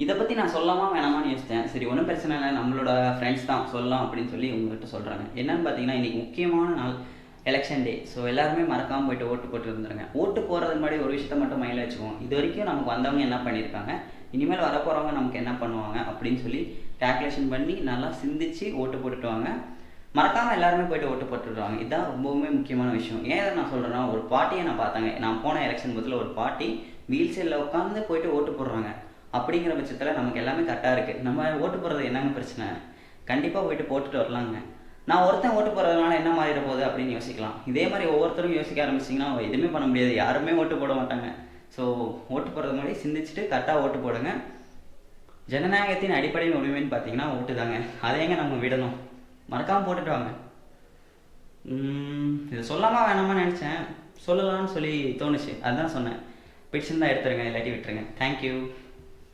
இத பத்தி நான் சொல்லலாமா வேணாமான்னு யோசிச்சேன். சரி ஒண்ணும் பிரச்சனை இல்ல. நம்மளோட ஃப்ரெண்ட்ஸ் தான் சொல்லலாம் அப்படின்னு சொல்லி உங்ககிட்ட சொல்றாங்க. என்னன்னு பார்த்தீங்கன்னா, இன்னைக்கு முக்கியமான நாள் எலக்ஷன் டே. ஸோ எல்லாருமே மறக்காம போயிட்டு ஓட்டு போட்டு இருந்துருங்க. ஓட்டு போறதுக்கு முன்னாடி ஒரு விஷயத்த மட்டும் மைண்ட்ல வச்சுக்குவோம். இதுவரைக்கும் நமக்கு வந்தவங்க என்ன பண்ணியிருக்காங்க? இனிமேல் வரப்போறவங்க நமக்கு என்ன பண்ணுவாங்க? அப்படின்னு சொல்லி கால்குலேஷன் பண்ணி நல்லா சிந்திச்சு ஓட்டு போட்டுட்டு வாங்க. மறக்காம எல்லாருமே போயிட்டு ஓட்டு போட்டுட்டு வாங்க. இதுதான் ரொம்பவுமே முக்கியமான விஷயம். ஏன் இத நான் சொல்றேன்னா, ஒரு பாட்டிய நான் பார்த்தேங்க. நான் போன எலக்ஷன் பூத்துல ஒரு பாட்டி வீல் சேர்ல உட்காந்து போயிட்டு ஓட்டு போடுறாங்க. அப்படிங்கிற பட்சத்துல நமக்கு எல்லாமே கரெக்டா இருக்கு. நம்ம ஓட்டு போடுறது என்னங்க பிரச்சனை? கண்டிப்பா போயிட்டு போட்டுட்டு வரலாங்க. நான் ஒருத்தன் ஓட்டு போடுறதுனால என்ன மாறிட போகுது அப்படின்னு யோசிக்கலாம். இதே மாதிரி ஒவ்வொருத்தரும் யோசிக்க ஆரம்பிச்சிங்கன்னா எதுவுமே பண்ண முடியாது. யாருமே ஓட்டு போட மாட்டாங்க. ஸோ ஓட்டு போடுறது முன்னாடி சிந்திச்சுட்டு கரெக்டாக ஓட்டு போடுங்க. ஜனநாயகத்தின் அடிப்படை உரிமைன்னு பார்த்தீங்கன்னா ஓட்டு தாங்க. அதை எங்க நம்ம விடணும்? மறக்காம போட்டுட்டு வாங்க. இதை சொல்லாமா வேணாமான்னு நினச்சேன். சொல்லலாம்னு சொல்லி தோணுச்சு. அதுதான் சொன்னேன். பிடிச்சிருந்தா எடுத்துருங்க, இல்லாட்டி விட்டுருங்க. தேங்க்யூ.